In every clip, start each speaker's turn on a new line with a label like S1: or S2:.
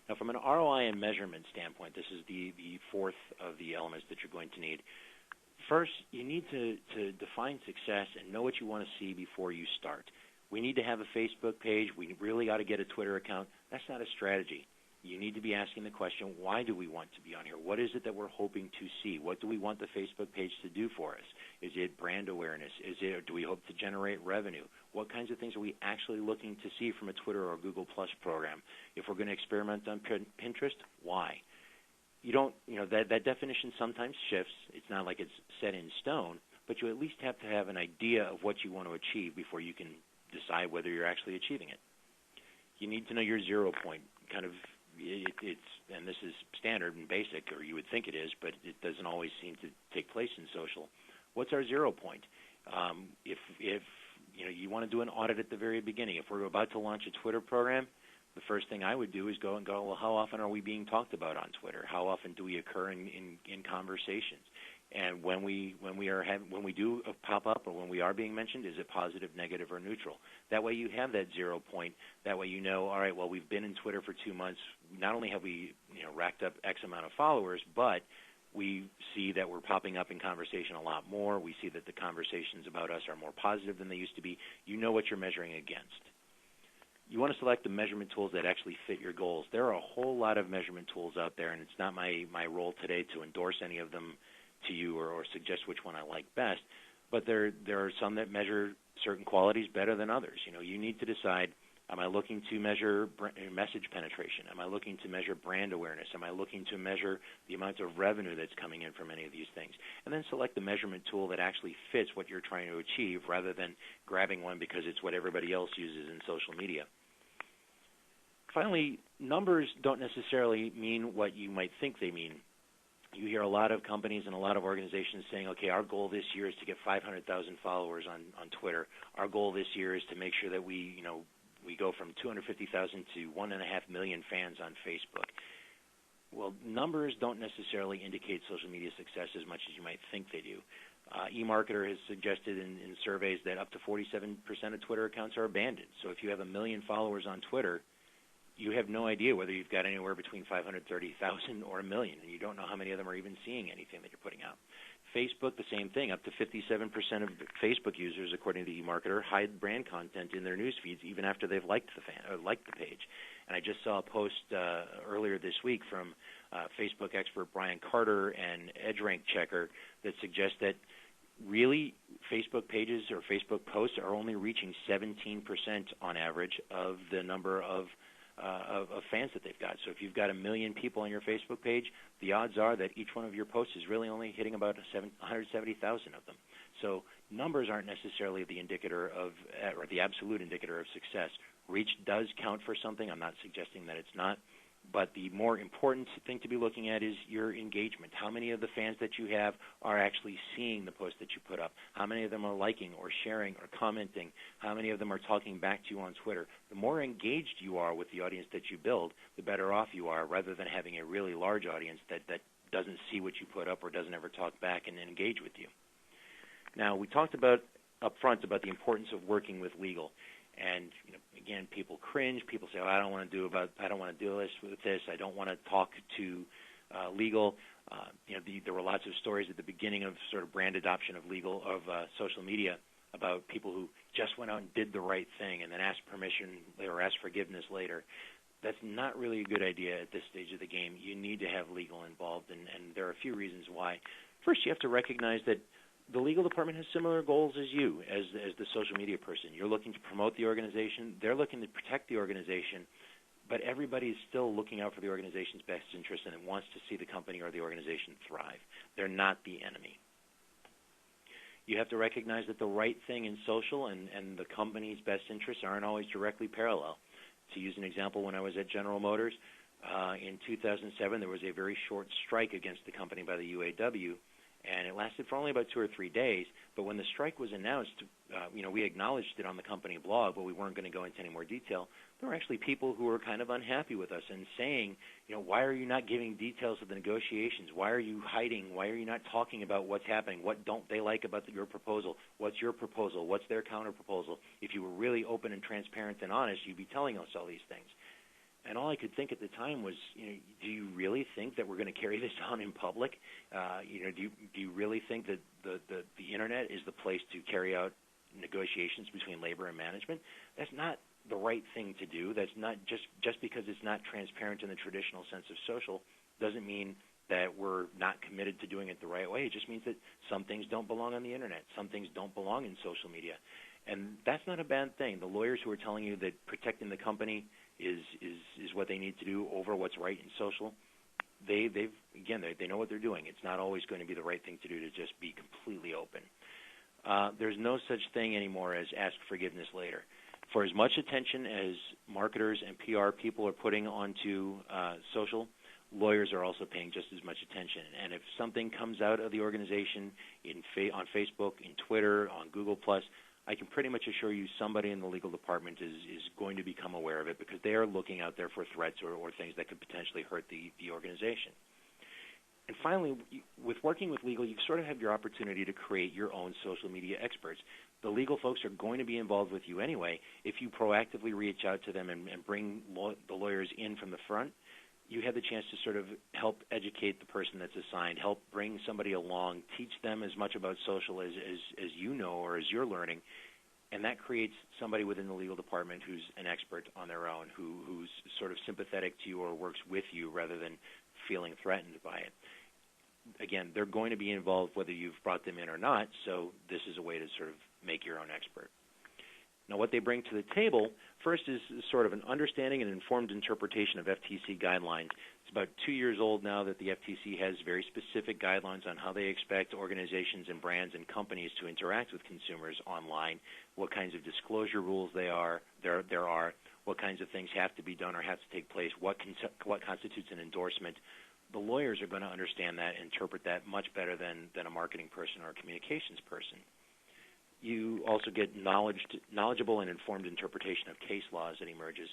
S1: Now, from an ROI and measurement standpoint, this is the fourth of the elements that you're going to need. First, you need to define success and know what you want to see before you start. We need to have a Facebook page. We really got to get a Twitter account. That's not a strategy. You need to be asking the question, why do we want to be on here? What is it that we're hoping to see? What do we want the Facebook page to do for us? Is it brand awareness? Do we hope to generate revenue? What kinds of things are we actually looking to see from a Twitter or Google Plus program? If we're going to experiment on Pinterest, why? That definition sometimes shifts. It's not like it's set in stone, but you at least have to have an idea of what you want to achieve before you can decide whether you're actually achieving it. You need to know your 0 point. And this is standard and basic, or you would think it is, but it doesn't always seem to take place in social. What's our 0 point? If you want to do an audit at the very beginning, if we're about to launch a Twitter program, the first thing I would do is go, well, how often are we being talked about on Twitter? How often do we occur in conversations? And when we do pop up or when we are being mentioned, is it positive, negative, or neutral? That way you have that 0 point. That way you know, all right, well, we've been in Twitter for 2 months. Not only have we racked up X amount of followers, but we see that we're popping up in conversation a lot more. We see that the conversations about us are more positive than they used to be. You know what you're measuring against. You want to select the measurement tools that actually fit your goals. There are a whole lot of measurement tools out there, and it's not my role today to endorse any of them to you or suggest which one I like best, but there are some that measure certain qualities better than others. You need to decide, am I looking to measure message penetration? Am I looking to measure brand awareness? Am I looking to measure the amount of revenue that's coming in from any of these things? And then select the measurement tool that actually fits what you're trying to achieve rather than grabbing one because it's what everybody else uses in social media. Finally, numbers don't necessarily mean what you might think they mean. You hear a lot of companies and a lot of organizations saying, okay, our goal this year is to get 500,000 followers on Twitter. Our goal this year is to make sure that we go from 250,000 to 1.5 million fans on Facebook. Well, numbers don't necessarily indicate social media success as much as you might think they do. eMarketer has suggested in surveys that up to 47% of Twitter accounts are abandoned. So if you have 1 million followers on Twitter, you have no idea whether you've got anywhere between 530,000 or 1 million, and you don't know how many of them are even seeing anything that you're putting out. Facebook, the same thing. Up to 57% of Facebook users, according to eMarketer, hide brand content in their news feeds even after they've liked the page. And I just saw a post earlier this week from Facebook expert Brian Carter and EdgeRank Checker that suggests that really Facebook pages or Facebook posts are only reaching 17% on average of the number of fans that they've got. So if you've got 1 million people on your Facebook page, the odds are that each one of your posts is really only hitting about 170,000 of them. So numbers aren't necessarily the indicator of, or the absolute indicator of success. Reach does count for something. I'm not suggesting that it's not. But the more important thing to be looking at is your engagement. How many of the fans that you have are actually seeing the post that you put up? How many of them are liking or sharing or commenting? How many of them are talking back to you on Twitter? The more engaged you are with the audience that you build, the better off you are, rather than having a really large audience that doesn't see what you put up or doesn't ever talk back and engage with you. Now, we talked about up front about the importance of working with legal. And again, people cringe. People say, "Oh, I don't want to deal with this. I don't want to talk to legal." There were lots of stories at the beginning of sort of brand adoption of social media about people who just went out and did the right thing and then asked permission or asked forgiveness later. That's not really a good idea at this stage of the game. You need to have legal involved, and there are a few reasons why. First, you have to recognize that the legal department has similar goals as you, as the social media person. You're looking to promote the organization. They're looking to protect the organization. But everybody is still looking out for the organization's best interest and wants to see the company or the organization thrive. They're not the enemy. You have to recognize that the right thing in social and the company's best interests aren't always directly parallel. To use an example, when I was at General Motors, in 2007, there was a very short strike against the company by the UAW, and it lasted for only about 2 or 3 days. But when the strike was announced, we acknowledged it on the company blog, but we weren't going to go into any more detail. There were actually people who were kind of unhappy with us and saying, why are you not giving details of the negotiations? Why are you hiding? Why are you not talking about what's happening? What don't they like about your proposal? What's your proposal? What's their counter proposal? If you were really open and transparent and honest, you'd be telling us all these things. And all I could think at the time was, do you really think that we're going to carry this on in public? Do you really think that the internet is the place to carry out negotiations between labor and management? That's not the right thing to do. That's not just because it's not transparent in the traditional sense of social doesn't mean that we're not committed to doing it the right way. It just means that some things don't belong on the internet. Some things don't belong in social media. And that's not a bad thing. The lawyers who are telling you that protecting the company is what they need to do over what's right in social, they know what they're doing. It's not always going to be the right thing to do to just be completely open. There's no such thing anymore as ask forgiveness later. For as much attention as marketers and PR people are putting onto social, lawyers are also paying just as much attention. And if something comes out of the organization on Facebook, in Twitter, on Google+, I can pretty much assure you somebody in the legal department is going to become aware of it because they are looking out there for threats or things that could potentially hurt the organization. And finally, with working with legal, you sort of have your opportunity to create your own social media experts. The legal folks are going to be involved with you anyway. If you proactively reach out to them and bring the lawyers in from the front, you have the chance to sort of help educate the person that's assigned, help bring somebody along, teach them as much about social as you know or as you're learning, and that creates somebody within the legal department who's an expert on their own, who's sort of sympathetic to you or works with you rather than feeling threatened by it. Again, they're going to be involved whether you've brought them in or not, so this is a way to sort of make your own expert. Now, what they bring to the table, first is sort of an understanding and informed interpretation of FTC guidelines. It's about 2 years old now that the FTC has very specific guidelines on how they expect organizations and brands and companies to interact with consumers online, what kinds of disclosure rules there are, what kinds of things have to be done or have to take place, what constitutes an endorsement. The lawyers are going to understand that, interpret that much better than a marketing person or a communications person. You also get knowledgeable and informed interpretation of case laws that emerges.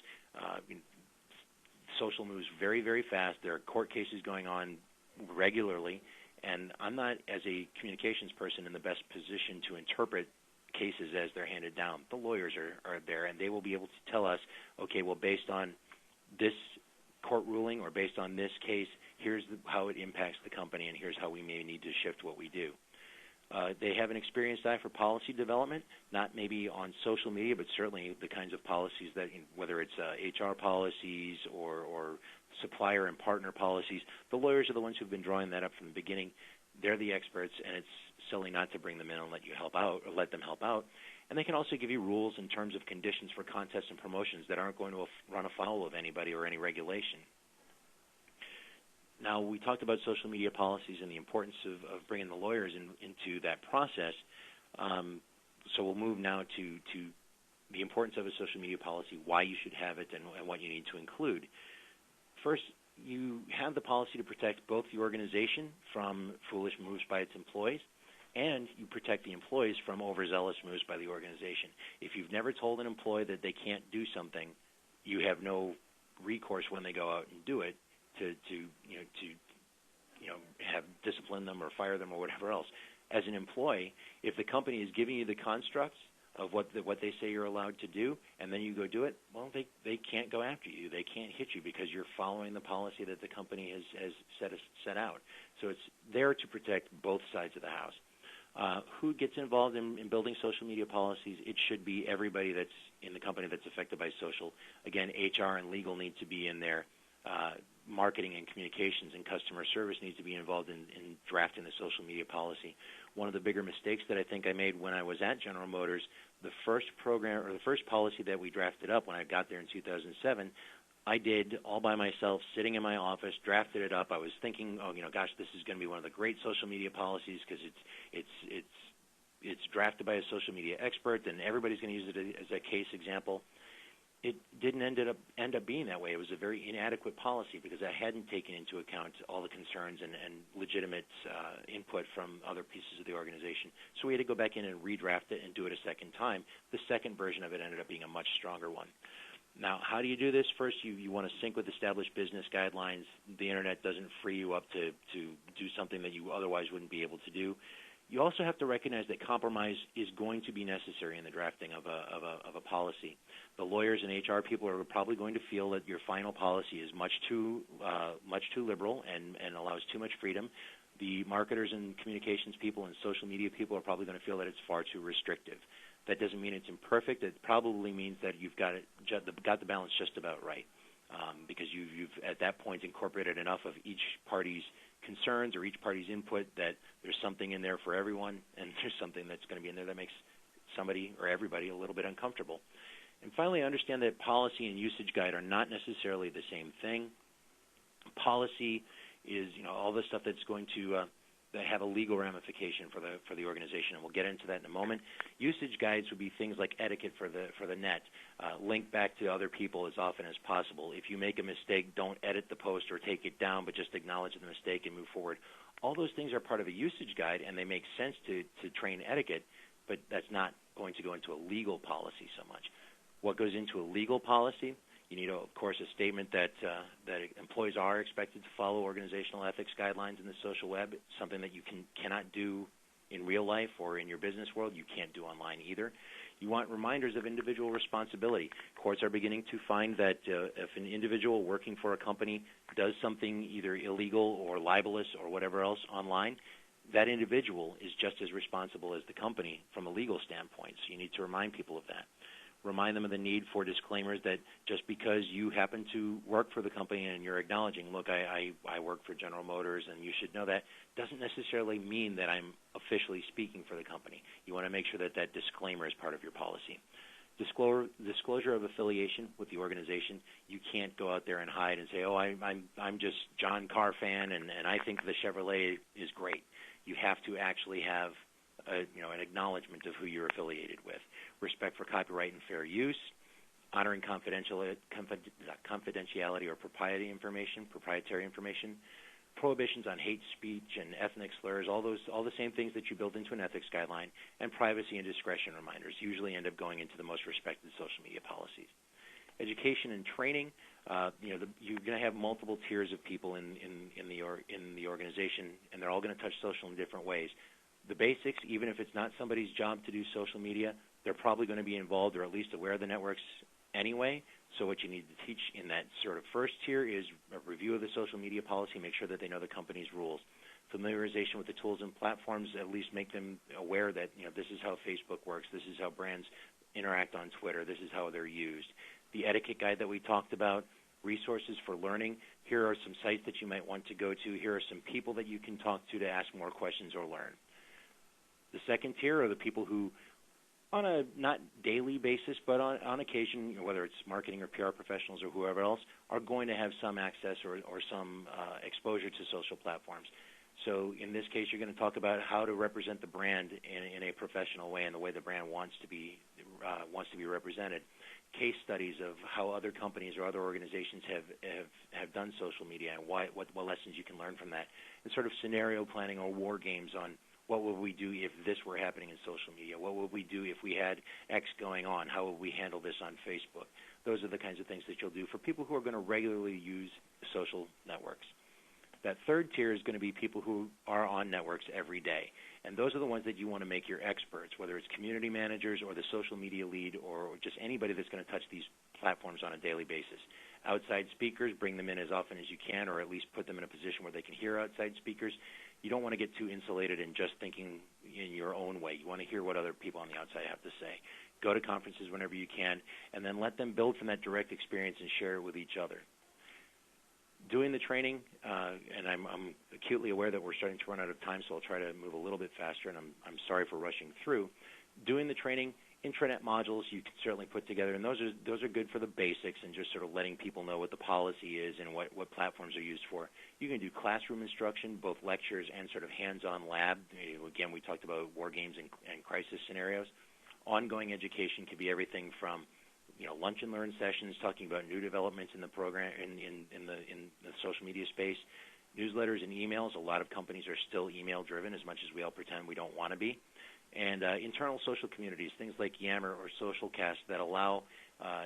S1: Social moves very, very fast. There are court cases going on regularly, and I'm not, as a communications person, in the best position to interpret cases as they're handed down. The lawyers are there, and they will be able to tell us, okay, well, based on this court ruling or based on this case, here's how it impacts the company, and here's how we may need to shift what we do. They have an experienced eye for policy development, not maybe on social media, but certainly the kinds of policies that, whether it's HR policies or supplier and partner policies, the lawyers are the ones who've been drawing that up from the beginning. They're the experts, and it's silly not to bring them in and let them help out. And they can also give you rules in terms of conditions for contests and promotions that aren't going to run afoul of anybody or any regulation. Now, we talked about social media policies and the importance of bringing the lawyers into that process. So we'll move now to the importance of a social media policy, why you should have it, and what you need to include. First, you have the policy to protect both the organization from foolish moves by its employees, and you protect the employees from overzealous moves by the organization. If you've never told an employee that they can't do something, you have no recourse when they go out and do it to have discipline them or fire them or whatever else. As an employee, if the company is giving you the constructs of what they say you're allowed to do, and then you go do it, well, they can't go after you. They can't hit you because you're following the policy that the company has set out. So it's there to protect both sides of the house. Who gets involved in building social media policies? It should be everybody that's in the company that's affected by social. Again, HR and legal need to be in there. Marketing and communications and customer service needs to be involved in drafting the social media policy. One of the bigger mistakes that I think I made when I was at General Motors, the first program or the first policy that we drafted up when I got there in 2007, I did all by myself, sitting in my office, drafted it up. I was thinking, gosh, this is going to be one of the great social media policies because it's drafted by a social media expert, and everybody's going to use it as a case example. It didn't end up being that way. It was a very inadequate policy because I hadn't taken into account all the concerns and legitimate input from other pieces of the organization. So we had to go back in and redraft it and do it a second time. The second version of it ended up being a much stronger one. Now, how do you do this? First, you want to sync with established business guidelines. The Internet doesn't free you up to do something that you otherwise wouldn't be able to do. You also have to recognize that compromise is going to be necessary in the drafting of a policy. The lawyers and HR people are probably going to feel that your final policy is much too liberal and allows too much freedom. The marketers and communications people and social media people are probably going to feel that it's far too restrictive. That doesn't mean it's imperfect. It probably means that you've got the balance just about right, because you've at that point incorporated enough of each party's concerns or each party's input that there's something in there for everyone, and there's something that's going to be in there that makes somebody or everybody a little bit uncomfortable. And finally, understand that policy and usage guide are not necessarily the same thing. Policy is, all the stuff that's going to have a legal ramification for the organization, and we'll get into that in a moment. Usage guides would be things like etiquette for the net, link back to other people as often as possible. If you make a mistake, don't edit the post or take it down, but just acknowledge the mistake and move forward. All those things are part of a usage guide, and they make sense to train etiquette, but that's not going to go into a legal policy so much. What goes into a legal policy? You need, of course, a statement that employees are expected to follow organizational ethics guidelines in the social web, something that you cannot do in real life or in your business world. You can't do online either. You want reminders of individual responsibility. Courts are beginning to find that if an individual working for a company does something either illegal or libelous or whatever else online, that individual is just as responsible as the company from a legal standpoint. So you need to remind people of that. Remind them of the need for disclaimers that just because you happen to work for the company and you're acknowledging, look, I work for General Motors and you should know that, doesn't necessarily mean that I'm officially speaking for the company. You want to make sure that that disclaimer is part of your policy. Disclosure of affiliation with the organization. You can't go out there and hide and say, oh, I'm just John Carr fan and I think the Chevrolet is great. You have to actually have an acknowledgement of who you're affiliated with. Respect for copyright and fair use, honoring confidentiality or proprietary information, prohibitions on hate speech and ethnic slurs, all the same things that you build into an ethics guideline, and privacy and discretion reminders usually end up going into the most respected social media policies. Education and training, you're going to have multiple tiers of people in the organization, and they're all going to touch social in different ways. The basics, even if it's not somebody's job to do social media, they're probably going to be involved or at least aware of the networks anyway. So what you need to teach in that sort of first tier is a review of the social media policy, make sure that they know the company's rules. Familiarization with the tools and platforms, at least make them aware that this is how Facebook works, this is how brands interact on Twitter, this is how they're used. The etiquette guide that we talked about, resources for learning. Here are some sites that you might want to go to. Here are some people that you can talk to ask more questions or learn. The second tier are the people who, on a not daily basis, but on occasion, whether it's marketing or PR professionals or whoever else, are going to have some access or some exposure to social platforms. So in this case, you're going to talk about how to represent the brand in a professional way and the way the brand wants to be represented. Case studies of how other companies or other organizations have done social media and what lessons you can learn from that, and sort of scenario planning or war games on what would we do if this were happening in social media? What would we do if we had X going on? How would we handle this on Facebook? Those are the kinds of things that you'll do for people who are going to regularly use social networks. That third tier is going to be people who are on networks every day. And those are the ones that you want to make your experts, whether it's community managers or the social media lead or just anybody that's going to touch these platforms on a daily basis. Outside speakers, bring them in as often as you can, or at least put them in a position where they can hear outside speakers. You don't want to get too insulated and just thinking in your own way. You want to hear what other people on the outside have to say. Go to conferences whenever you can, and then let them build from that direct experience and share it with each other. Doing the training, and I'm acutely aware that we're starting to run out of time, so I'll try to move a little bit faster, and I'm sorry for rushing through. Doing the training, intranet modules you can certainly put together, and those are good for the basics and just sort of letting people know what the policy is and what platforms are used for. You can do classroom instruction, both lectures and sort of hands-on lab. Again, we talked about war games and crisis scenarios. Ongoing education could be everything from lunch and learn sessions, talking about new developments in the program in the social media space, newsletters and emails. A lot of companies are still email driven, as much as we all pretend we don't want to be. And internal social communities, things like Yammer or SocialCast that allow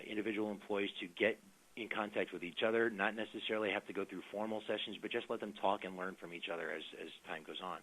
S1: individual employees to get in contact with each other, not necessarily have to go through formal sessions, but just let them talk and learn from each other as time goes on.